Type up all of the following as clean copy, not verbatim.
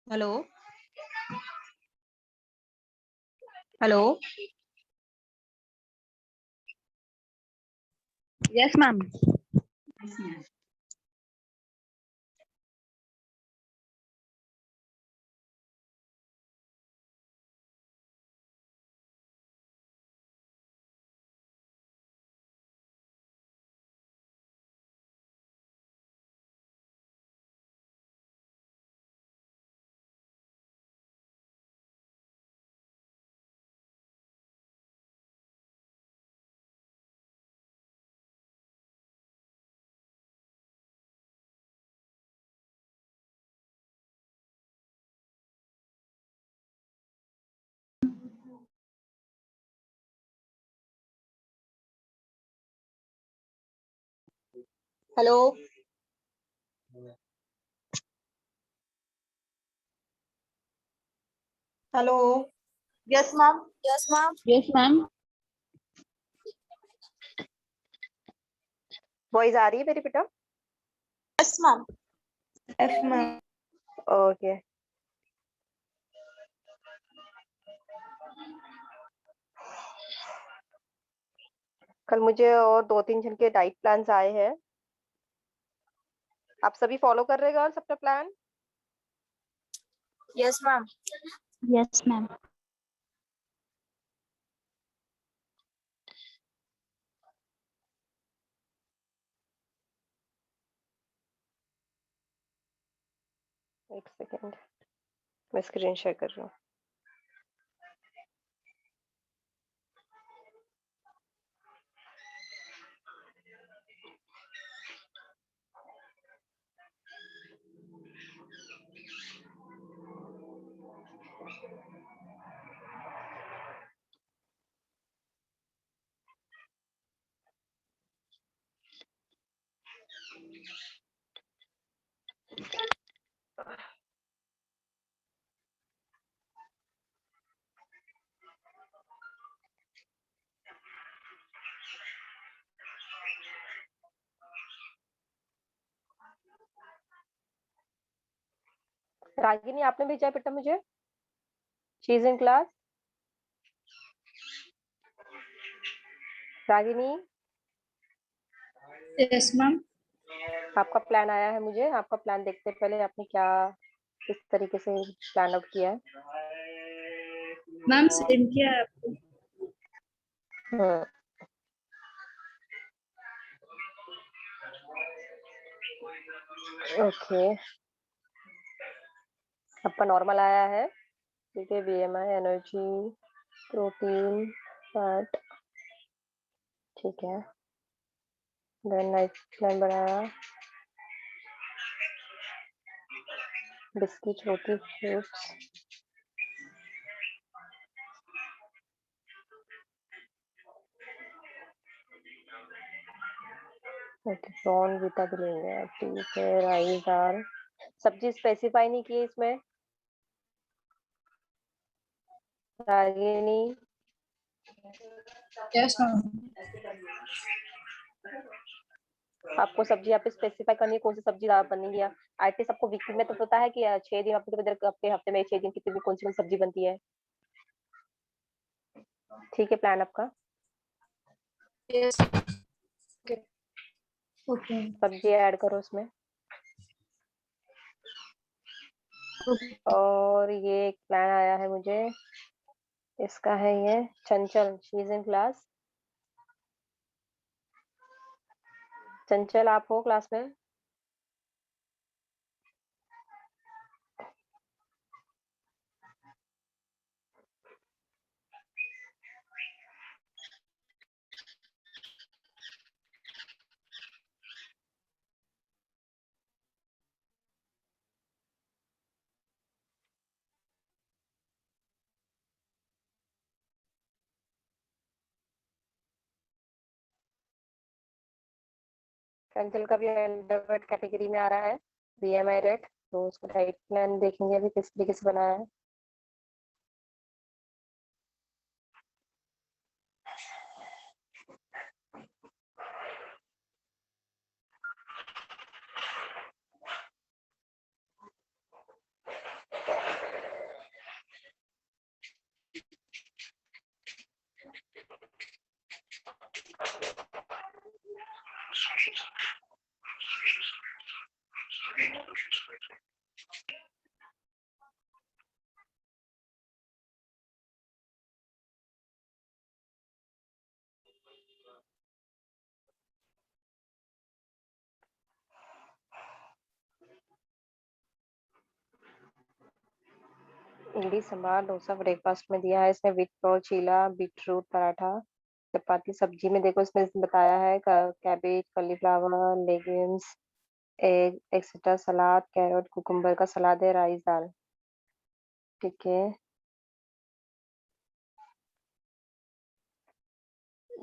Hello. Hello. Yes ma'am. Hello. Hello. Yes ma'am. Yes ma'am. Yes ma'am. Voice आ रही है मेरी बेटा? Yes ma'am. Yes ma'am. Okay. कल मुझे और 2-3 जन के डाइट प्लान्स आए हैं। आप सभी फॉलो कर रहे हैं सबका plan? Yes ma'am. Yes ma'am. एक सेकेंड, मैं स्क्रीन शेयर कर रही हूँ। रागिनी, आपने भेजा है बेटा मुझे? She is in class. Ragini, yes ma'am. आपका प्लान आया है मुझे। आपका प्लान देखते पहले आपने क्या किस तरीके से प्लान आउट किया है। मैम सेंड किया है आपको। हम्म, ओके। आपका नॉर्मल आया है, ठीक है। बीएमआई, एनर्जी, प्रोटीन, फैट, ठीक है। देन नाइट प्लान बनाया, बिस्किट, रोटी, फ्रूट्स, ओके। प्रॉन वीटा भी लेंगे आप, ठीक है। राइस, दाल, सब्जी स्पेसिफाई नहीं की इसमें। Ragini, yes ma'am. आपको सब्जी आप स्पेसिफाई करनी है, कौन सी सब्जी आप बनेगी। आईटी सबको वीकली में तो पता है कि 6 दिन आपको अपने हफ्ते में 6 दिन कितनी भी कौन सी सब्जी बनती है, ठीक है। प्लान आपका यस। ओके। सब्जी ऐड करो उसमें। और ये एक प्लान आया है मुझे, इसका है ये चंचल, शी इज इन क्लास। चंचल, आप हो क्लास में? चंचल का भी अंडरवर्ड कैटेगरी में आ रहा है, बीएमआई रेट। तो उसका डाइट प्लान देखेंगे अभी किस तरीके से बनाया है। इडली सांभर डोसा ब्रेकफास्ट में दिया है इसमें, with flour chilla beetroot paratha chapati. सब्जी में देखो इसमें बताया है cabbage cauliflower legumes egg etcetera, सलाद कैरेट कुकुम्बर का सलाद है, राइस दाल। ठीक है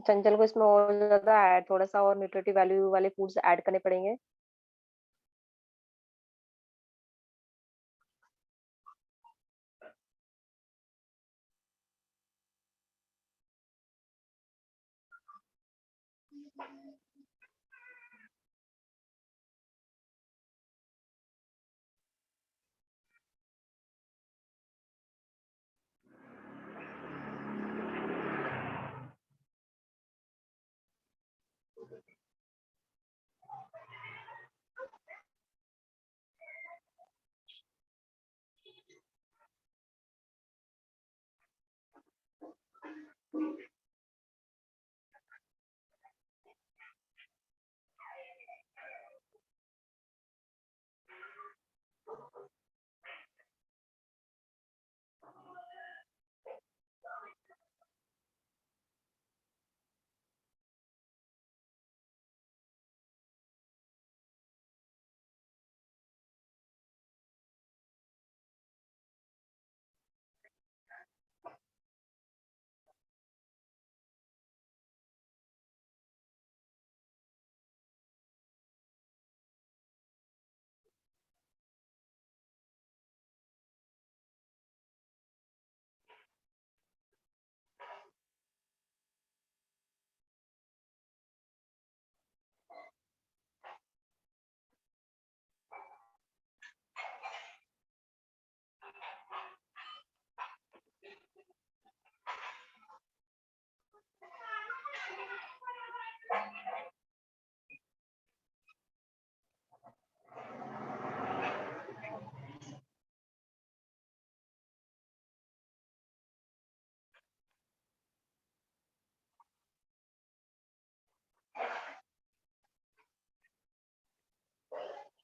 चंचल को इसमें और ज्यादा ऐड, थोड़ा सा और न्यूट्रिटिव वैल्यू वाले फूड्स ऐड करने पड़ेंगे।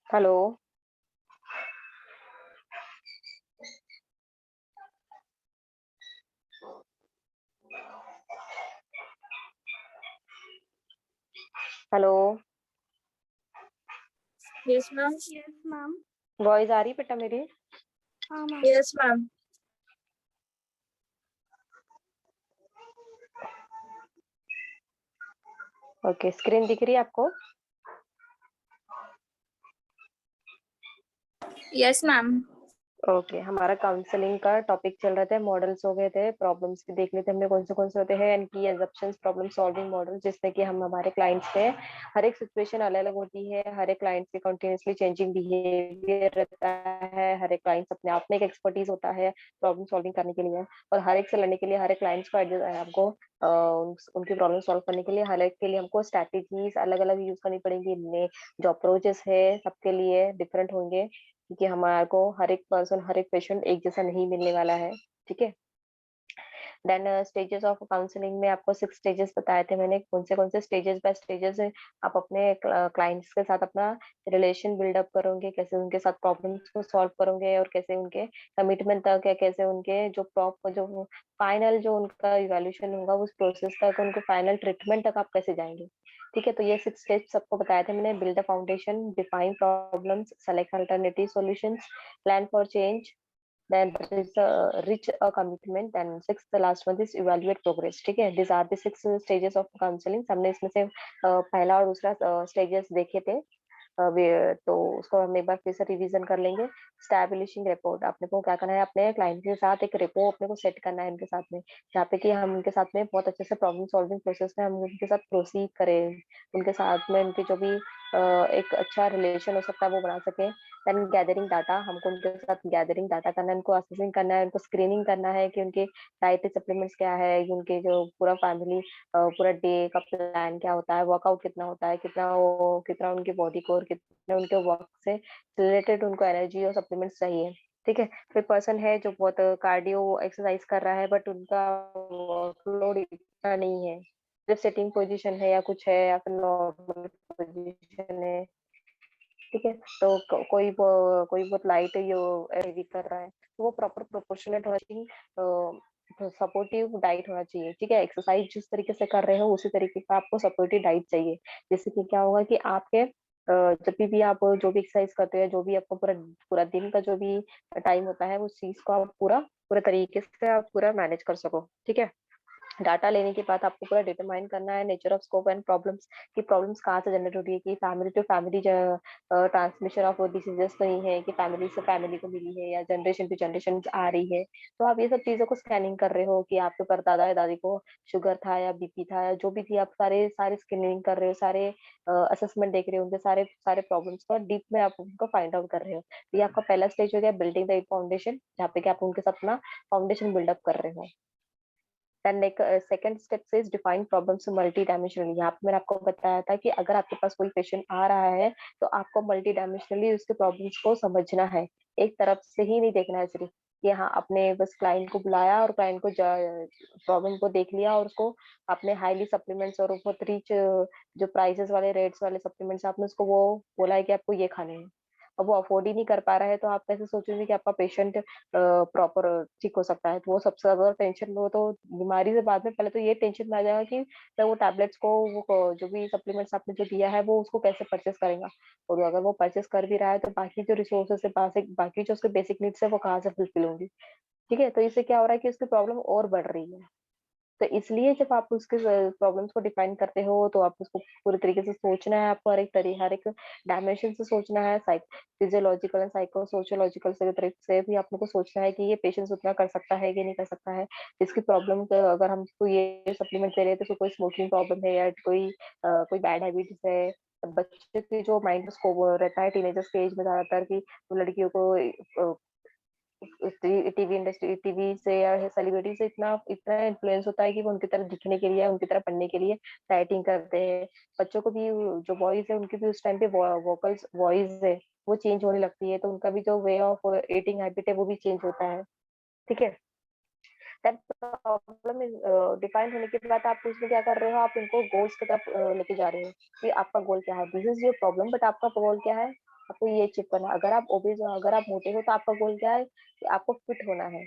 Hello hello Yes, ma'am. Yes, ma'am. Voice आ रही बेटा मेरी? हाँ ma'am. Yes, ma'am. Okay screen दिख रही है आपको? Yes, ma'am. ओके हमारा काउंसलिंग का टॉपिक चल रहा था, मॉडल्स हो गए थे, प्रॉब्लम्स भी देख लेते हमने कौन से होते हैं, एंड की एजम्पशंस प्रॉब्लम सॉल्विंग मॉडल, जिससे कि हम हमारे क्लाइंट्स पे हर एक सिचुएशन अलग अलग होती है, हर एक क्लाइंट के कंटिन्यूसली चेंजिंग बिहेवियर रहता है, हर एक क्लाइंट्स अपने आप में एक एक्सपर्टीज होता है प्रॉब्लम सॉल्विंग करने के लिए, और हर एक से लड़ने के लिए हर एक क्लाइंट्स को हमको उनकी प्रॉब्लम सॉल्व करने के लिए हर एक के लिए हमको स्ट्रैटेजीज अलग अलग यूज करनी पड़ेंगी। इनमें जो अप्रोचेस है सबके लिए डिफरेंट होंगे, क्योंकि हमारे को हर एक पर्सन हर एक पेशेंट एक जैसा नहीं मिलने वाला है। ठीक है देन स्टेजेस ऑफ काउंसलिंग में आपको 6 स्टेजेस बताए थे मैंने, कौन से स्टेजेस बाय स्टेजेस आप अपने क्लाइंट्स के साथ अपना रिलेशन बिल्डअप करोगे, कैसे उनके साथ प्रॉब्लम्स को सॉल्व करोगे, और कैसे उनके कमिटमेंट तक है, कैसे उनके जो फाइनल जो उनका इवैल्यूएशन होगा उस प्रोसेस तक, उनको फाइनल ट्रीटमेंट तक आप कैसे जाएंगे। ठीक है तो ये 6 स्टेप्स सबको बताए थे मैंने, build a foundation, define problems, select alternative solutions, plan for change, then there is reach a commitment, then sixth the last one is evaluate progress। ठीक है these are the 6 stages of counseling। हमने इसमें से पहला और दूसरा stages देखे थे। तो उसको हम एक बार फिर से रिवीजन कर लेंगे। स्टैब्लिशिंग रिपोर्ट, अपने को क्या करना है, अपने क्लाइंट के साथ एक रिपो अपने को सेट करना है उनके साथ में, जहाँ पे कि हम उनके साथ में बहुत अच्छे से प्रॉब्लम सॉल्विंग प्रोसेस में हम उनके साथ प्रोसीड करें, उनके साथ में उनकी जो भी एक अच्छा रिलेशन हो सकता है वो बना सके। देन गैदरिंग डाटा, हमको उनके साथ गैदरिंग डाटा करना है, उनको असेसिंग करना है, उनको स्क्रीनिंग करना है कि उनके डाइटरी सप्लीमेंट्स क्या है, उनके जो पूरा फैमिली पूरा डे का प्लान क्या होता है, वर्कआउट कितना होता है, कितना उनकी बॉडी को और कितने उनके वर्क से रिलेटेड उनको एनर्जी और सप्लीमेंट्स चाहिए। ठीक है फिर पर्सन है जो बहुत कार्डियो एक्सरसाइज कर रहा है बट उनका वर्कलोड इतना नहीं है, सिर्फ सिटिंग पोजीशन है या कुछ है या फिर नॉर्मल पोजीशन है, ठीक है। तो कोई बहुत लाइट हेवी कर रहा है, तो वो प्रॉपर प्रोपोर्शनेट होना चाहिए, सपोर्टिव डाइट होना चाहिए। ठीक है, एक्सरसाइज जिस तरीके से कर रहे हो उसी तरीके का आपको सपोर्टिव डाइट चाहिए। जिससे कि क्या होगा कि आपके जब भी आप जो भी एक्सरसाइज करते हो, जो भी आपको पूरा पूरा दिन का जो भी टाइम होता है, उस चीज को आप पूरा पूरे तरीके से आप पूरा मैनेज कर सको। ठीक है। डाटा लेने के बाद आपको पूरा डिटरमाइन करना है nature of scope and problems, कि प्रॉब्लम्स कहाँ से जनरेट हो रही है, कि family to family transmission of diseases तो नहीं है, कि फैमिली से फैमिली को मिली है, या जनरेशन टू जनरेशन आ रही है। तो आप ये सब चीजों को स्कैनिंग कर रहे हो कि आपके परदादा या दादी को शुगर था या बीपी था या जो भी थी, आप सारे सारे स्कैनिंग कर रहे हो, सारे असेसमेंट देख रहे हो, उनके सारे सारे प्रॉब्लम्स को डीप में आप उनको फाइंड आउट कर रहे हो। तो ये आपका पहला स्टेज हो गया, बिल्डिंग द फाउंडेशन, जहाँ पे कि आप उनके साथ अपना फाउंडेशन बिल्डअप कर रहे हो। देन सेकंड स्टेप से डिफाइन प्रॉब्लम्स मल्टी डायमेंशनली। यहाँ पे मैंने आपको बताया था कि अगर आपके पास कोई पेशेंट आ रहा है तो आपको मल्टी डायमेंशनली उसके प्रॉब्लम्स को समझना है, एक तरफ से ही नहीं देखना है सिर्फ कि हाँ आपने बस क्लाइंट को बुलाया और क्लाइंट को प्रॉब्लम को देख लिया और उसको आपने हाईली सप्लीमेंट्स और बहुत रिच जो प्राइसेस वाले रेट्स वाले सप्लीमेंट्स आपने उसको वो बोला है कि आपको ये खाने हैं, अब वो अफोर्ड ही नहीं कर पा रहा है, तो आप कैसे सोचेंगे कि आपका पेशेंट प्रॉपर ठीक हो सकता है। तो वो सबसे ज्यादा टेंशन, वो तो बीमारी से बाद में पहले तो ये टेंशन में आ जाएगा कि मैं वो टैबलेट्स को, वो जो भी सप्लीमेंट्स आपने जो दिया है वो उसको कैसे परचेस करेगा, और अगर वो परचेस कर भी रहा है तो बाकी जो रिसोर्सेस है, बाकी जो उसके बेसिक नीड्स है वो कहाँ से फुलफिल होंगी। ठीक है, तो इससे क्या हो रहा है कि उसकी प्रॉब्लम और बढ़ रही है। तो इसलिए जब आप उसके प्रॉब्लम्स को डिफाइन करते हो तो आप उसको पूरे तरीके से सोचना है, आपको हर एक डायमेंशन से सोचना है, फिजियोलॉजिकल एंड साइको सोशियोलॉजिकल से तरीके से भी आपको सोचना है कि ये पेशेंट उतना कर सकता है कि नहीं कर सकता है। इसकी प्रॉब्लम, अगर हम उसको ये सप्लीमेंट दे रहे हैं तो उसको कोई स्मोकिंग प्रॉब्लम है या कोई बैड हैबिट्स है। बच्चे की जो माइंड स्कोप रहता है टीनेजर स्टेज में ज्यादातर, की लड़कियों को टीवी इंडस्ट्री, टीवी से या सेलिब्रिटी से इतना इतना इन्फ्लुएंस होता है कि वो उनकी तरह दिखने के लिए, उनकी तरह पढ़ने के लिए डाइटिंग करते हैं। बच्चों को भी, जो बॉयज है उनकी भी उस टाइम पे वोकल्स वॉइस है वो चेंज होने लगती है, तो उनका भी जो वे ऑफ ईटिंग हैबिट है वो भी चेंज होता है। ठीक है। दैट प्रॉब्लम डिफाइन होने के बाद आप उसमें क्या कर रहे हो, आप उनको गोल्स की तरफ लेके जा रहे हो कि आपका गोल क्या है, this is your problem but आपका गोल क्या है, आपको ये अचीव करना है। अगर आप ओबेज हो, अगर आप मोटे हो तो आपका गोल क्या है कि आपको फिट होना है।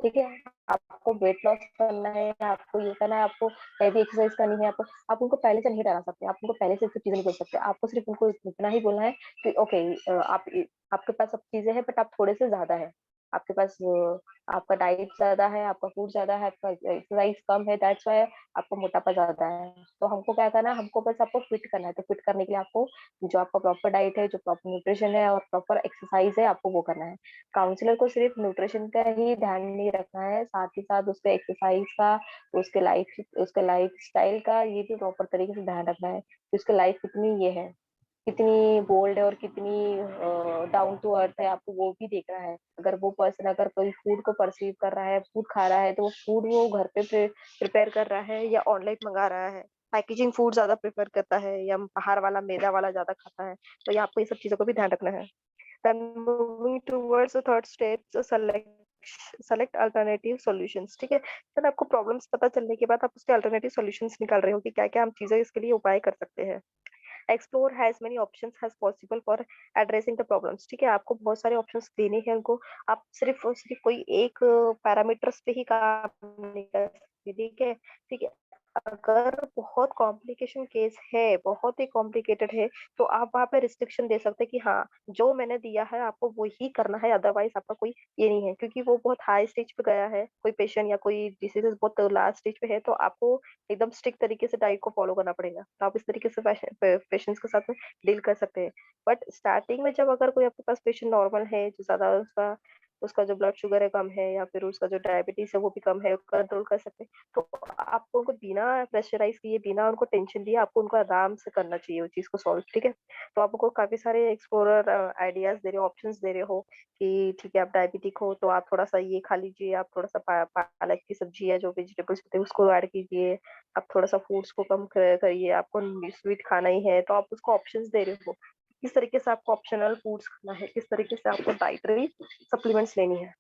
ठीक है, आपको वेट लॉस करना है, आपको ये करना है, आपको हैवी एक्सरसाइज करनी है, आपको, आप उनको पहले से नहीं डरा सकते, आप उनको पहले से सब चीजें नहीं बोल सकते, आपको सिर्फ उनको इतना ही बोलना है कि ओके, आप आपके पास सब चीजें हैं बट आप थोड़े से ज्यादा है, आपके पास आपका डाइट ज्यादा है, आपका फूड ज्यादा है, आपका एक्सरसाइज कम है, दैट्स व्हाई आपको मोटापा ज्यादा है। तो हमको क्या करना है, हमको बस आपको फिट करना है। तो फिट करने के लिए आपको जो आपका प्रॉपर डाइट है, जो प्रॉपर न्यूट्रिशन है और प्रॉपर एक्सरसाइज है, आपको वो करना है। काउंसलर को सिर्फ न्यूट्रिशन का ही ध्यान नहीं रखना है, साथ ही साथ उसके एक्सरसाइज का, उसके लाइफ स्टाइल का ये भी प्रॉपर तरीके से ध्यान रखना है कि उसकी लाइफ कितनी ये है, कितनी बोल्ड है और कितनी डाउन टू अर्थ है, आपको वो भी देखना है। अगर वो पर्सन अगर कोई फूड को परसीव कर रहा है, फूड खा रहा है, तो वो फूड वो घर पे प्रिपेयर कर रहा है या ऑनलाइन मंगा रहा है, पैकेजिंग फूड ज्यादा प्रेफर करता है या बाहर वाला मैदा वाला ज्यादा खाता है। तो ये आपको ये सब चीजों को भी ध्यान रखना है। Then moving towards the third stage, so select alternative solutions। ठीक है, फिर आपको प्रॉब्लम्स पता चलने के बाद आप उसके अल्टरनेटिव सॉल्यूशंस निकाल रहे हो कि क्या क्या हम चीजें इसके लिए उपाय कर सकते हैं। Explore has many options has possible for addressing the problems. ठीक है, आपको बहुत सारे ऑप्शंस देने हैं उनको, आप सिर्फ कोई एक पैरामीटर्स पे ही काम नहीं कर सकते। ठीक है, ठीक है। अगर बहुत कॉम्प्लिकेशन केस है, बहुत ही कॉम्प्लिकेटेड है, तो आप वहाँ पे रिस्ट्रिक्शन दे सकते हैं कि हाँ, जो मैंने दिया है आपको वही करना है, अदरवाइज आपका कोई ये नहीं है, क्योंकि वो बहुत हाई स्टेज पे गया है कोई पेशेंट या कोई डिसीज बहुत लास्ट स्टेज पे है, तो आपको एकदम स्ट्रिक्ट तरीके से डाइट को फॉलो करना पड़ेगा। तो आप इस तरीके से पेशेंट्स के साथ में डील कर सकते हैं। बट स्टार्टिंग में जब अगर कोई आपके पास पेशेंट नॉर्मल है, जो ज्यादा उसका उसका जो ब्लड शुगर है कम है, या फिर उसका जो डायबिटीज है वो भी कम है, कंट्रोल कर सकते हैं, तो आपको उनको बिना प्रेशराइज किए, बिना उनको टेंशन दिए, आपको उनको आराम से करना चाहिए वो चीज को सॉल्व। ठीक है, तो आपको काफी सारे एक्सप्लोरर आइडियाज दे रहे हो, ऑप्शंस दे रहे हो कि ठीक है, आप डायबिटिक हो तो आप थोड़ा सा ये खा लीजिए, आप थोड़ा सा पालक की सब्जी है, जो वेजिटेबल्स होते हैं उसको ऐड कीजिए, आप थोड़ा सा फूड्स को कम करिए, आपको स्वीट खाना ही है, तो आप उसको ऑप्शंस दे रहे हो किस तरीके से आपको ऑप्शनल फूड्स खाना है, किस तरीके से आपको डाइटरी सप्लीमेंट्स लेनी है।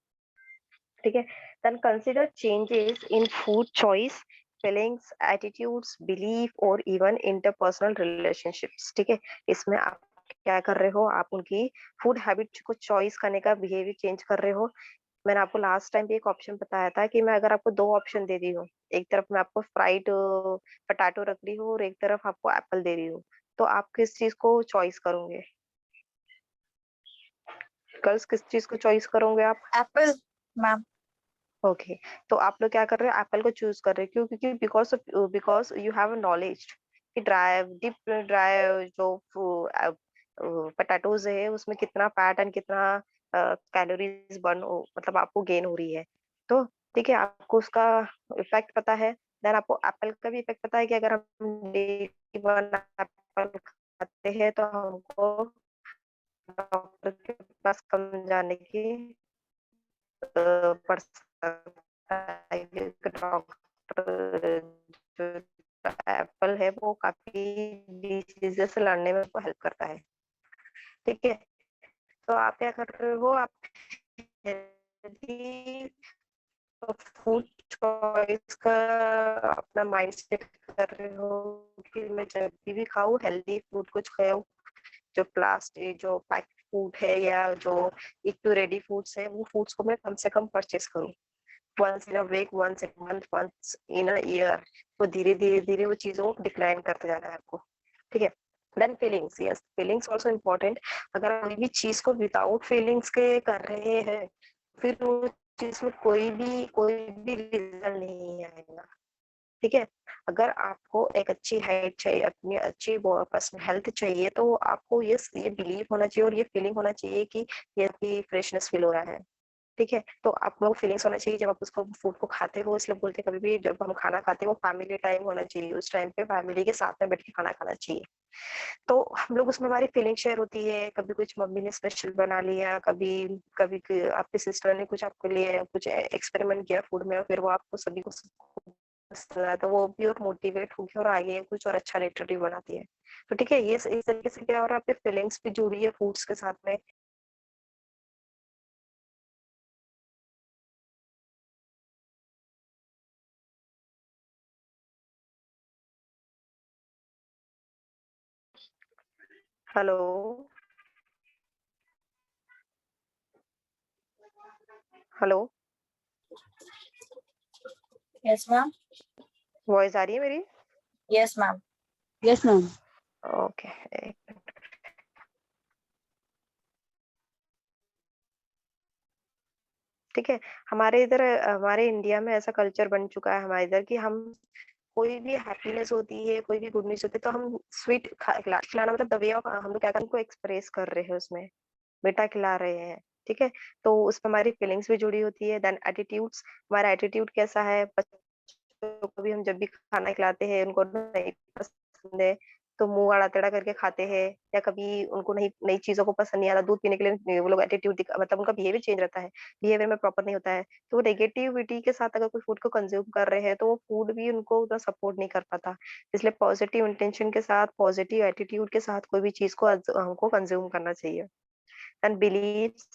ठीक है, then consider changes in food choice, feelings, attitudes, belief और इवन इंटरपर्सनल रिलेशनशिप्स। ठीक है, इसमें आपके क्या कर रहे हो, आप उनकी फूड हैबिट को चॉइस करने का बिहेवियर चेंज कर रहे हो। मैंने आपको लास्ट टाइम भी एक ऑप्शन बताया था कि मैं अगर आपको दो ऑप्शन दे रही हूँ, एक तरफ मैं आपको फ्राइड पटाटो रख रही हूँ और एक तरफ आपको एप्पल दे रही हूँ, तो आप किस चीज को चॉइस करोगे? गर्ल्स किस चीज को चॉइस करोगे आप? Apple ma'am. ओके, तो आप लोग क्या कर रहे हो, एप्पल को चूज कर रहे हो, क्यों? क्योंकि बिकॉज यू हैव नॉलेज कि डीप ड्राई जो पटाटोज है उसमें कितना फैट एंड कितना कैलोरीज बर्न मतलब आपको गेन हो रही है। तो ठीक है, आपको उसका इफेक्ट पता है। देन आपको एप्पल का भी इफेक्ट पता है कि अगर हम डेली वन एप्पल खाते हैं तो हमको डॉक्टर के पास कम जाने की पड़ सकता है, क्योंकि डॉक्टर जो एप्पल है वो काफी डिसीजेस से लड़ने में हेल्प करता है। ठीक है, तो आप क्या कर रहे हो, आप हेल्दी फूड चॉइस का अपना माइंड सेट कर रहे हो कि मैं जब भी खाऊं हेल्दी फूड कुछ खाऊं। जो प्लास्टिक जो पैक्ड फूड है या जो एक टू रेडी फूड्स है वो फूड्स को मैं कम से कम परचेस करूं, once in a week, once in month, once in a year. तो धीरे धीरे धीरे वो चीजों को डिक्लाइन करते जाना है आपको। ठीक है, then feelings, yes feelings also important. अगर आप कोई भी चीज को विदाउट फीलिंग्स के कर रहे हैं फिर वो चीज में कोई भी रिजल्ट नहीं आएगा। ठीक है, अगर आपको एक अच्छी हाइट चाहिए, अपनी अच्छी पर्सनल हेल्थ चाहिए, तो आपको ये बिलीव होना चाहिए और ये फीलिंग होना चाहिए कि ये फ्रेशनेस फील हो रहा है। ठीक है, तो आप लोग फीलिंग्स होना चाहिए जब आप उसको फूड को खाते हो। इसलिए बोलते हैं कभी भी जब हम खाना खाते हैं वो फैमिली टाइम होना चाहिए, उस टाइम पे फैमिली के साथ में बैठ के खाना खाना चाहिए। तो हम लोग उसमें हमारी फीलिंग शेयर होती है, कभी कुछ मम्मी ने स्पेशल बना लिया, कभी कभी आपके सिस्टर ने कुछ आपके लिए कुछ एक्सपेरिमेंट किया फूड में, फिर वो आपको सभी को पसंद आया, तो वो भी और मोटिवेट होगी और आगे कुछ और अच्छा लेटर बनाती है। तो ठीक है, ये इस तरीके से क्या हो रहा है, आपकी फीलिंग्स भी जुड़ी है फूड्स के साथ में। Hello, hello, yes ma'am. Voice आ रही है मेरी? Yes ma'am. Yes, ma'am. Okay, ठीक है। हमारे इधर हमारे इंडिया में ऐसा कल्चर बन चुका है हमारे इधर कि हम कोई भी हैप्पीनेस होती है, कोई भी गुड न्यूज होती है, तो हम स्वीट खिलाना मतलब द वे ऑफ हम लोग क्या करते हैं को एक्सप्रेस कर रहे हैं उसमें, मीठा खिला रहे हैं। ठीक है, तो उसमें हमारी फीलिंग्स भी जुड़ी होती है। देन एटीट्यूड्स, हमारा एटीट्यूड कैसा है, बच्चों को भी हम जब भी खाना खिलाते हैं उनको नहीं पसंद है तो मुंह आड़ा टेढ़ा करके खाते हैं, या कभी उनको नहीं नई चीजों को पसंद नहीं आता, दूध पीने के लिए वो लोग एटीट्यूड मतलब उनका बिहेवियर चेंज रहता है, बिहेवियर में प्रॉपर नहीं होता है। तो वो नेगेटिविटी के साथ अगर कोई फूड को कंज्यूम कर रहे हैं तो वो फूड भी उनको उतना सपोर्ट नहीं कर पाता। इसलिए पॉजिटिव इंटेंशन के साथ, पॉजिटिव एटीट्यूड के साथ कोई भी चीज को हमको कंज्यूम करना चाहिए। एंड बिलीव्स,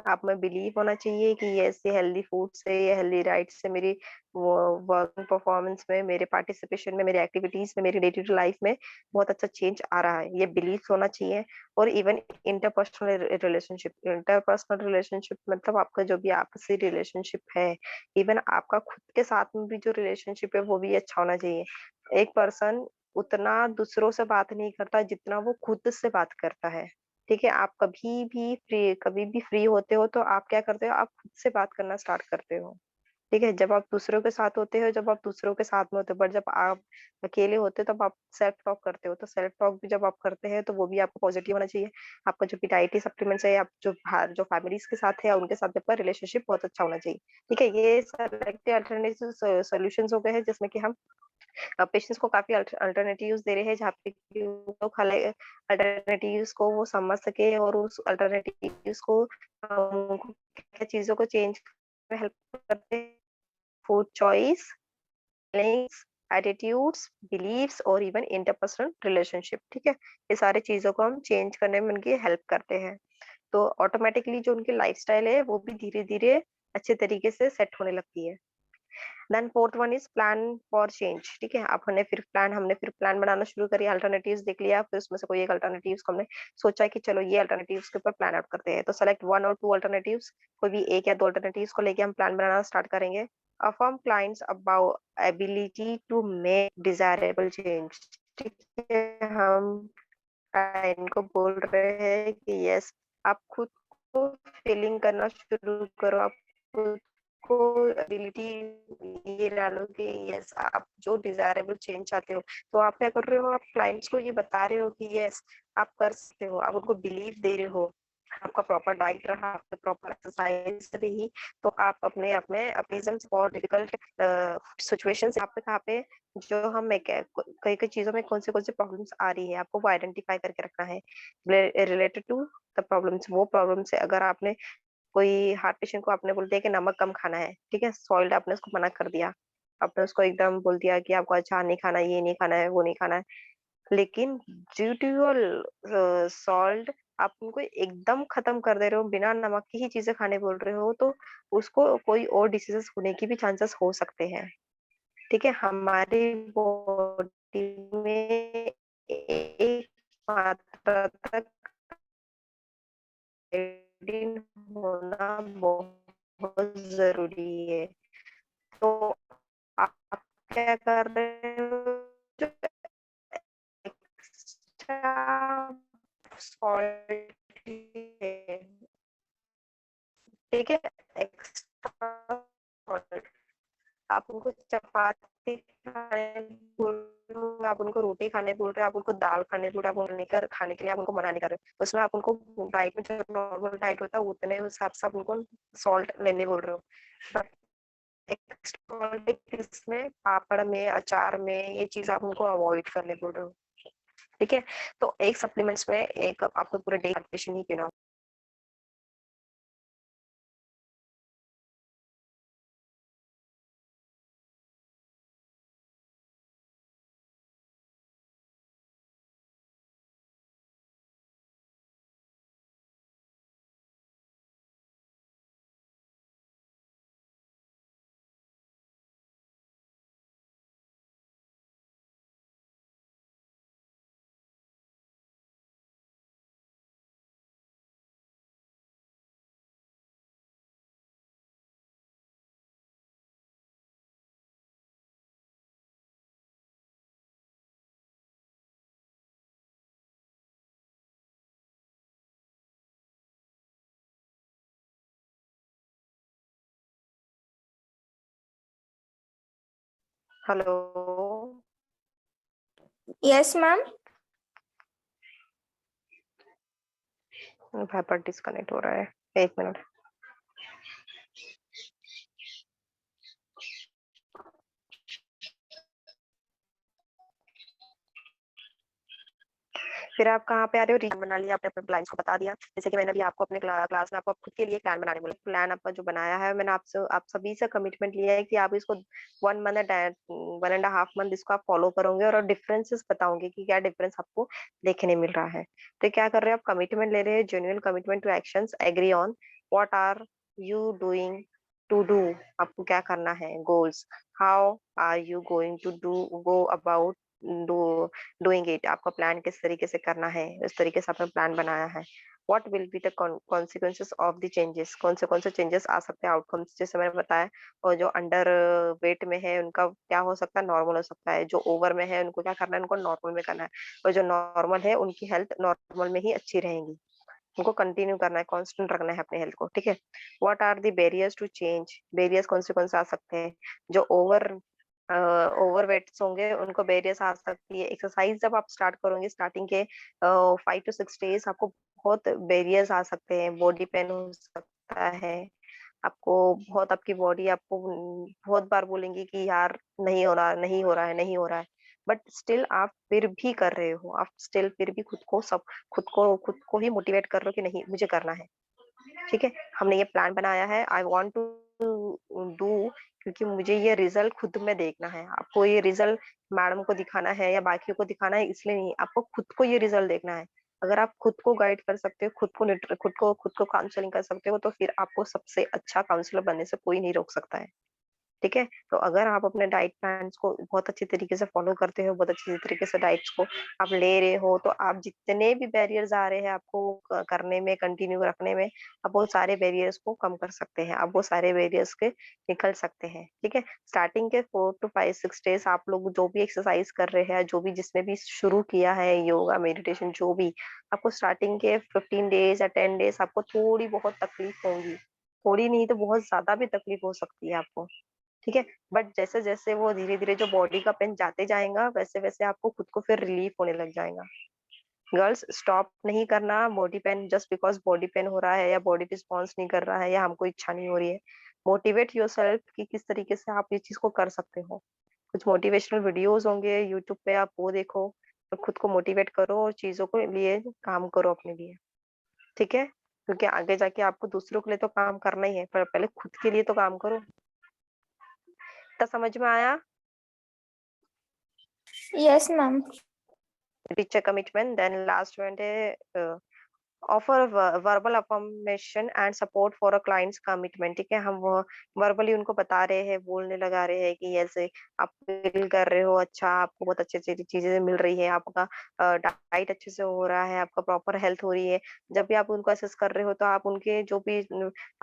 आप में बिलीव होना चाहिए कि ये हेल्दी फूड से, ये हेल्दी डाइट से मेरी वर्किंग परफॉर्मेंस में, मेरे पार्टिसिपेशन में, मेरी एक्टिविटीज में, मेरी डे टू डे लाइफ में बहुत अच्छा चेंज आ रहा है, ये बिलीव होना चाहिए। और इवन इंटरपर्सनल रिलेशनशिप मतलब आपका जो भी आपसी रिलेशनशिप है, इवन आपका खुद के साथ में भी जो रिलेशनशिप है वो भी अच्छा होना चाहिए। एक पर्सन उतना दूसरों से बात नहीं करता जितना वो खुद से बात करता है। ठीक है, आप कभी भी फ्री होते हो तो आप क्या करते हो, आप खुद से बात करना स्टार्ट करते हो। ठीक है, जब आप दूसरों के साथ होते हो, जब आप दूसरों के साथ में होते हो, बट जब आप अकेले होते हो तब आप सेल्फ टॉक करते हो। तो सेल्फ टॉक भी जब आप करते हैं तो वो भी आपको पॉजिटिव होना चाहिए। आपका जो भी डाइटरी सप्लीमेंट्स है, आप जो बाहर जो फैमिलीज के साथ है उनके साथ आपका रिलेशनशिप बहुत अच्छा होना चाहिए। ठीक है, ये सेलेक्टिव अल्टरनेटिव सॉल्यूशंस हो गए हैं जिसमें कि हम पेशेंट्स को काफी अल्टरनेटिव्स दे रहे हैं, जहाँ पे कि वो अल्टरनेटिव्स को वो समझ सके और उस अल्टरनेटिव्स को क्या चीजों को चेंज में हेल्प करते हैं। Food choice, feelings, attitudes, beliefs और इवन इंटरपर्सनल रिलेशनशिप। ठीक है, ये सारी चीजों को हम चेंज करने में उनकी हेल्प करते हैं। तो ऑटोमेटिकली जो उनकी लाइफस्टाइल है वो भी धीरे धीरे अच्छे तरीके से सेट होने लगती है। Then fourth one is plan for change. ठीक है, अब हमने फिर प्लान बनाना शुरू करी, अल्टरनेटिव्स देख लिया, फिर उसमें से कोई एक अल्टरनेटिव्स को हमने सोचा कि चलो ये अल्टरनेटिव्स के ऊपर प्लान आउट करते हैं। तो सेलेक्ट वन और टू अल्टरनेटिव्स, कोई भी एक या दो अल्टरनेटिव्स को लेके हम प्लान बनाना स्टार्ट करेंगे। Affirm clients about ability to make desirable change. ठीक है, हम क्लाइंट को बोल रहे हैं कि यस, आप खुद को फीलिंग करना शुरू करो, आप खुद को एबिलिटी ये डालो कि यस, आप जो डिजायरेबल चेंज चाहते हो, तो आप क्या कर रहे हो, आप क्लाइंट्स को ये बता रहे हो कि यस, आप कर सकते हो, आप उनको बिलीव दे रहे हो। आपका प्रॉपर डाइट रहा, आपका प्रॉपर एक्सरसाइज रही, तो आप अपने अपने अपनी और डिफिकल्ट सिचुएशंस कहाँ पे जो हम कई कई चीजों में कौन से प्रॉब्लम्स आ रही है, आपको वो आइडेंटिफाई करके रखना है रिलेटेड टू द प्रॉब्लम्स। वो प्रॉब्लम्स है, अगर आपने कोई हार्ट पेशेंट को आपने बोल दिया कि नमक कम खाना है, ठीक है, सॉल्ट आपने उसको मना कर दिया, आपने उसको एकदम बोल दिया कि आपको अचार नहीं खाना, ये नहीं खाना है, वो नहीं खाना है, लेकिन ड्यू टू योर सॉल्ट आप उनको एकदम खत्म कर दे रहे हो, बिना नमक की ही चीजें खाने बोल रहे हो, तो उसको कोई और डिसीजेस होने की भी चांसेस हो सकते हैं। ठीक है, हमारी बॉडी में एक मात्रा तक आयोडीन होना बहुत जरूरी है। तो आप क्या कर रहे हो, जो एक्स्ट्रा सॉल्ट है, ठीक है, एक्स्ट्रा सॉल्ट, आप उनको चपाती खाने बोल रहे हो, आप उनको रोटी खाने बोल रहे हो, आप उनको दाल खाने बोल रहे हो, आप उनको लेकर खाने के लिए आप उनको मना नहीं कर रहे हो, उसमें आप उनको डाइट में जो नॉर्मल डाइट होता है उतने हिसाब से आप उनको सॉल्ट लेने बोल रहे हो। बट एक्स्ट्रा इसमें पापड़ में, अचार में, ये चीज आप उनको अवॉइड करने बोल रहे हो। ठीक है, तो एक सप्लीमेंट्स में एक आपको पूरे डे नहीं पीना। Hello, Yes, ma'am. Wiper disconnect हो रहा है, एक मिनट। फिर आप कहाँ पे आ रहे हो, रीजन बना लिया आपने, अपने प्लान्स को बता दिया। जैसे कि मैंने अभी आपको अपने क्लास में आपको खुद के लिए प्लान बनाने बोला, प्लान आपका जो बनाया है, मैंने आपसे आप सभी से कमिटमेंट लिया है कि आप इसको 1 मंथ 1.5 मंथ इसको आप फॉलो करोगे, और डिफरेंसेस बताओगे कि क्या डिफरेंस आपको देखने मिल रहा है। तो क्या कर रहे हो आप, कमिटमेंट ले रहे हैं, genuine commitment to actions, agree on what are you doing to do, आपको क्या करना है, goals, how are you going to do go about do doing it, आपका प्लान किस तरीके से करना है, उस तरीके से आपने प्लान बनाया है। What will be the consequences of the changes, कौन से चेंजेस आ सकते हैं, आउटकम्स जैसे मैंने बताया। और जो अंडर वेट में है उनका क्या हो सकता है, नॉर्मल हो सकता है, जो ओवर में है उनको क्या करना है, उनको नॉर्मल में करना है, और जो नॉर्मल है उनकी हेल्थ नॉर्मल में ही अच्छी रहेगी, उनको कंटिन्यू करना है, कांस्टेंट रखना है अपने हेल्थ को। ठीक है, what are the barriers to change, barriers कौन से आ सकते हैं, जो ओवरवेट्स होंगे उनको बैरियर्स आ सकती है। एक्सरसाइज जब आप स्टार्ट करोगे, स्टार्टिंग के 5 to 6 डेज आपको बहुत बैरियर्स आ सकते हैं, बॉडी पेन हो सकता है, आपको बहुत, आपकी बॉडी आपको बहुत बार बोलेंगी कि यार नहीं हो रहा, नहीं हो रहा है, नहीं हो रहा है, बट स्टिल आप फिर भी कर रहे हो, आप स्टिल फिर भी खुद को ही मोटिवेट कर रहे हो कि नहीं मुझे करना है। ठीक है, हमने ये प्लान बनाया है, आई वांट टू डू, क्योंकि मुझे ये रिजल्ट खुद में देखना है। आपको ये रिजल्ट मैडम को दिखाना है या बाकियों को दिखाना है इसलिए नहीं, आपको खुद को ये रिजल्ट देखना है। अगर आप खुद को गाइड कर सकते हो, खुद को काउंसलिंग कर सकते हो, तो फिर आपको सबसे अच्छा काउंसलर बनने से कोई नहीं रोक सकता है। ठीक है। तो अगर आप अपने डाइट प्लान्स को बहुत अच्छी तरीके से फॉलो करते हो, बहुत अच्छी तरीके से डाइट्स को आप ले रहे हो, तो आप जितने भी बैरियर्स आ रहे हैं आपको करने में, कंटिन्यू रखने में, आप वो सारे बैरियर्स को कम कर सकते हैं, आप वो सारे बैरियर्स के निकल सकते हैं। ठीक है। स्टार्टिंग के 4 to 5 6 डेज आप लोग जो भी एक्सरसाइज कर रहे हैं, जो भी जिसने भी शुरू किया है योगा मेडिटेशन जो भी, आपको स्टार्टिंग के 15 डेज या 10 डेज आपको थोड़ी बहुत तकलीफ होगी, थोड़ी नहीं तो बहुत ज्यादा भी तकलीफ हो सकती है आपको। ठीक है। बट जैसे जैसे वो धीरे धीरे जो बॉडी का पेन जाते जाएगा, वैसे वैसे आपको खुद को फिर रिलीफ होने लग जाएगा। गर्ल्स, स्टॉप नहीं करना body pain just because body pain हो रहा है या बॉडी रिस्पॉन्स नहीं कर रहा है या हमको इच्छा नहीं हो रही है। मोटिवेट योरसेल्फ कि किस तरीके से आप ये चीज को कर सकते हो। कुछ मोटिवेशनल वीडियोस होंगे यूट्यूब पे, आप वो देखो और खुद को मोटिवेट करो और चीजों को लिए काम करो अपने लिए। ठीक है। क्योंकि आगे जाके आपको दूसरों के लिए तो काम करना ही है, पर पहले खुद के लिए तो काम करो। तो समझ में आया? Yes, ma'am. Reach a commitment. Then last one day, offer verbal affirmation and support for a clients commitment. ठीक है। हम वो वर्बली उनको बता रहे हैं, बोलने लगा रहे हैं कि ऐसे आप फील कर रहे हो, अच्छा आपको बहुत अच्छी अच्छी चीजें मिल रही है, आपका डाइट अच्छे से हो रहा है, आपका प्रॉपर हेल्थ हो रही है। जब भी आप उनको असेस कर रहे हो तो आप उनके जो भी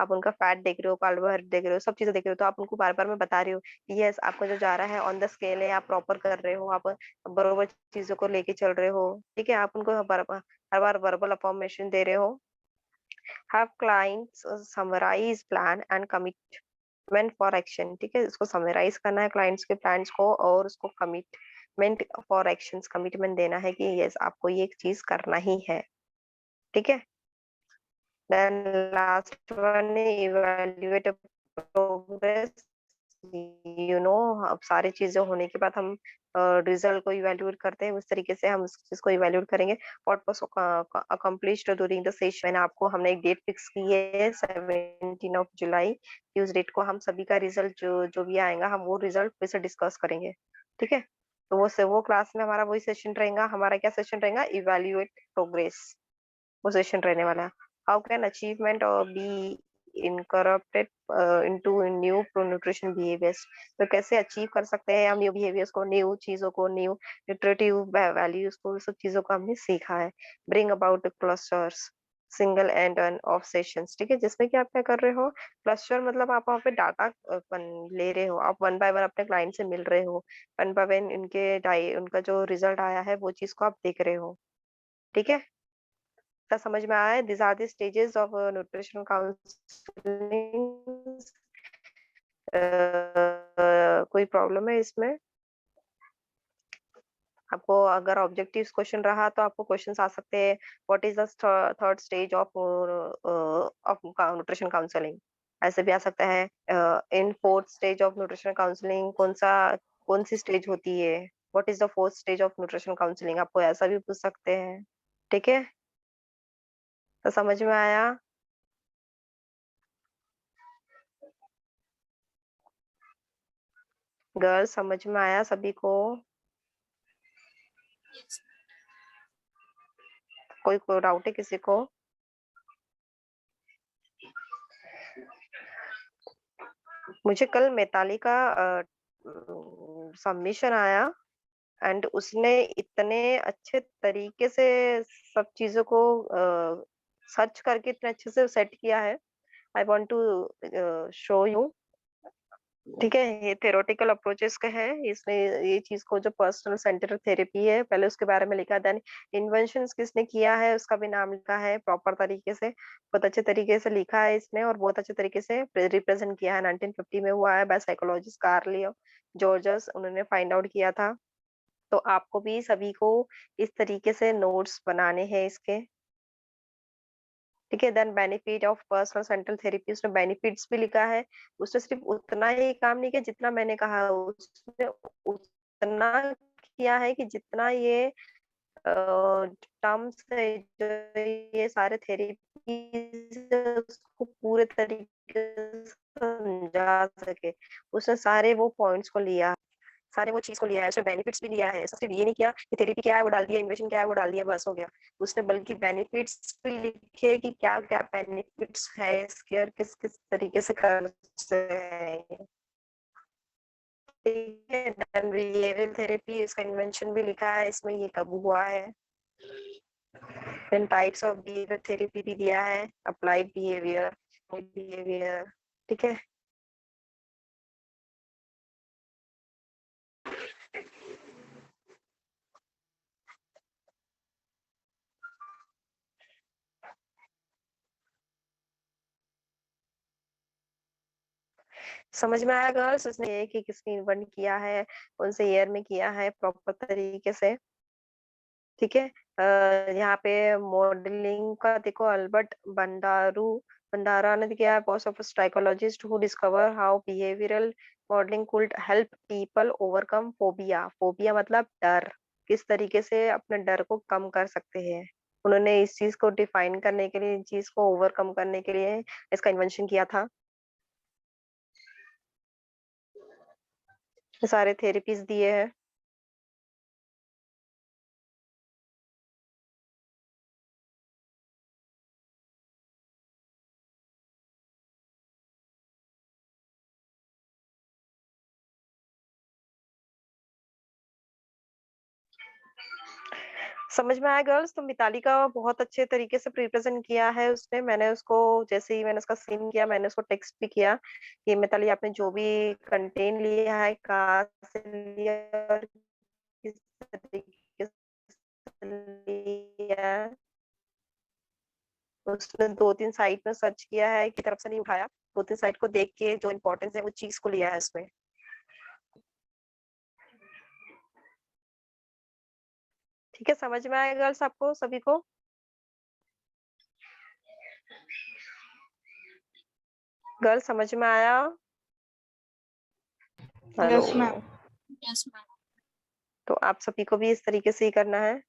आप उनका फैट देख रहे हो, कार्बोहाइड्रेट देख रहे हो, सब चीजें देख रहे हो, तो आप उनको बार बार में बता रहे हो कि यस आपका जो जा रहा है ऑन द स्केल है, आप प्रॉपर कर रहे हो, आप बरोबर चीजों को लेके चल रहे हो। ठीक है। आप उनको हर बार वर्बल अफर्मेशन दे रहे हो। Have clients summarize plan and commitment for action. ठीक है। इसको समराइज करना है क्लाइंट्स के प्लान्स को और उसको कमिटमेंट फॉर एक्शंस, कमिटमेंट देना है कि यस आपको ये चीज करना ही है। ठीक है। Then last one, evaluate progress. अब सारी चीजें होने के बाद हम रिजल्ट को इवैल्यूएट करते हैं, उस तरीके से हम उस चीज को इवैल्यूएट करेंगे। What was accomplished during the session. आपको हमने एक डेट फिक्स की है 17 जुलाई, कि उस डेट को हम सभी का रिजल्ट जो जो भी आएगा हम वो रिजल्ट फिर से डिस्कस करेंगे। ठीक है। तो वो क्लास में हमारा वही सेशन रहेगा। हमारा क्या सेशन रहेगा? इवैल्यूएट प्रोग्रेस, वो सेशन रहने वाला है। हाउ कैन अचीवमेंट और be incorporated into new nutrition behaviours. तो कैसे अचीव कर सकते हैं हम न्यू बिहेवियर्स को, न्यू चीजों को, न्यू न्यूट्रिटिव वैल्यूज को, सब चीजों को हमने सीखा है। Bring about clusters, single end of sessions. ठीक है। जिसमें कि आप क्या कर रहे हो, क्लस्टर मतलब आप वहाँ पे डाटा ले रहे हो, आप वन बाय वन अपने क्लाइंट से मिल रहे हो, वन बाय वन उनका जो रिजल्ट आया है वो चीज को आप देख रहे हो। ठीक है। का समझ में आया है? This are the stages of nutritional counselling. कोई प्रॉब्लम है इसमें? आपको अगर ऑब्जेक्टिव क्वेश्चन रहा तो आपको क्वेश्चंस आ सकते हैं। What is the third stage of nutrition counselling, ऐसे भी आ सकता है। In fourth stage of nutrition counselling कौन सी स्टेज होती है? What is the fourth stage of nutrition counselling, आपको ऐसा भी पूछ सकते हैं। ठीक है। तो समझ में आया? गर्ल्स, समझ में आया सभी को? कोई डाउट है किसी को? मुझे कल मिताली का सबमिशन आया एंड उसने इतने अच्छे तरीके से सब चीजों को सर्च करके इतने अच्छे से सेट किया है। I want to show you. ठीक है। ये थेरोटिकल अप्रोचेस का है। इसने ये चीज को जो पर्सनल सेंटर थेरेपी है पहले उसके बारे में लिखा, देन इन्वेंशंस किसने किया है उसका भी नाम लिखा है प्रॉपर तरीके से, बहुत अच्छे तरीके से लिखा है इसने और बहुत अच्छे तरीके से रिप्रेजेंट किया है। 1950 में हुआ है बाय साइकोलॉजिस्ट कार्ल जॉर्जस, उन्होंने फाइंड आउट किया था। तो आपको भी सभी को इस तरीके से नोट्स बनाने हैं इसके। ठीक है। Then benefit of personal central therapy, उसने बेनिफिट्स भी लिखा है। उसने सिर्फ उतना ही काम नहीं किया जितना मैंने कहा, उसने उतना किया है कि जितना ये टर्म्स है, जो ये सारे थेरेपी उसको पूरे तरीके से समझा सके, उसने सारे वो पॉइंट्स को लिया, सारे वो चीज को लिया है, उसने बेनिफिट्स भी लिया है। सिर्फ ये नहीं किया कि थेरेपी क्या है वो डाल दिया, इन्वेशन क्या है वो डाल दिया, बस हो गया। उसने बल्कि बेनिफिट्स भी लिखे कि क्या क्या बेनिफिट्स है इसके और किस किस तरीके से कर सकते हैं। ठीक है, डन बिहेवियर थेरेपी, इसका इन्वेंशन भी लिखा है इसमें, ये कब हुआ है। Then types of behaviour therapy भी दिया है, अप्लाइड बिहेवियर, बिहेवियर, ठीक है। समझ में आया गर्ल्स, उसने ये कि किसने इन्वेंट किया है, कौन से ईयर में किया है प्रॉपर तरीके से, ठीक है। यहाँ पे मॉडलिंग का देखो, अल्बर्ट भंडारा ने किया है, boss of psychologist who discover how behavioural modelling could help people overcome phobia. Phobia मतलब डर, किस तरीके से अपने डर को कम कर सकते हैं। उन्होंने इस चीज को डिफाइन करने के लिए, इस चीज को ओवरकम करने के लिए इसका इन्वेंशन किया था। ये सारे थेरेपीज दिए हैं। समझ में आया गर्ल्स, तो मिताली का बहुत अच्छे तरीके से प्रिप्रेजेंट किया है उसने। मैंने उसको, जैसे ही मैंने उसका सीन किया, मैंने उसको टेक्स्ट भी किया कि मिताली आपने जो भी कंटेंट लिया है, कहाँ से लिया और किस तरीके से लिया है। उसने 2-3 साइट में सर्च किया है, एक तरफ से नहीं उठाया, 2-3 साइट को देख के जो इम्पोर्टेंस है वो चीज को लिया है इसमें। ठीक है, समझ में आया गर्ल्स आपको सभी को? गर्ल्स समझ में आया? Hello. Yes, ma'am. Yes, ma'am. तो आप सभी को भी इस तरीके से ही करना है।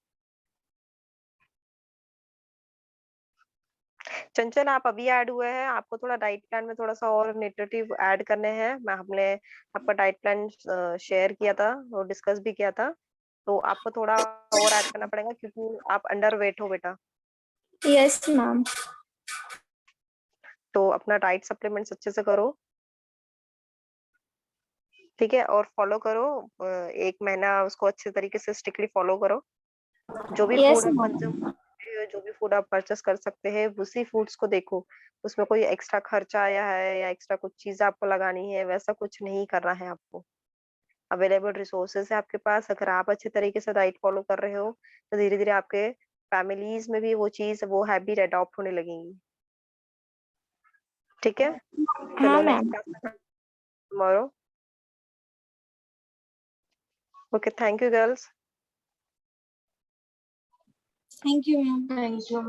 चंचल आप अभी ऐड हुए हैं, आपको थोड़ा डाइट प्लान में थोड़ा सा और न्यूट्रिटिव ऐड करने हैं। मैं हमने आपका डाइट प्लान शेयर किया था और डिस्कस भी किया था, तो आपको थोड़ा और ऐड करना पड़ेगा क्योंकि आप अंडर वेट हो बेटा। Yes, ma'am. तो अपना डाइट सप्लीमेंट्स अच्छे से करो, ठीक है, और फॉलो करो। 1 महीना उसको अच्छे तरीके से स्ट्रिक्टली फॉलो करो। जो भी Yes, फूड आप ma'am. कंज्यूम, जो भी फूड आप परचेस कर सकते हैं, उसी फूड्स को देखो, उसमें कोई एक्स्ट्रा खर्चा आया है या एक्स्ट्रा कुछ चीज आपको लगानी है, वैसा कुछ नहीं करना है आपको। अवेलेबल रिसोर्सेज है आपके पास, अगर आप अच्छे तरीके से डाइट फॉलो कर रहे हो तो धीरे धीरे आपके फैमिलीज में भी वो चीज, वो हैबिट अडॉप्ट होने लगेंगी, ठीक है। हाँ चलो ma'am. Next class tomorrow. Okay, thank you girls. Thank you, ma'am. Thank you.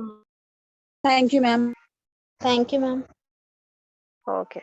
Thank you ma'am. Thank you ma'am. Okay.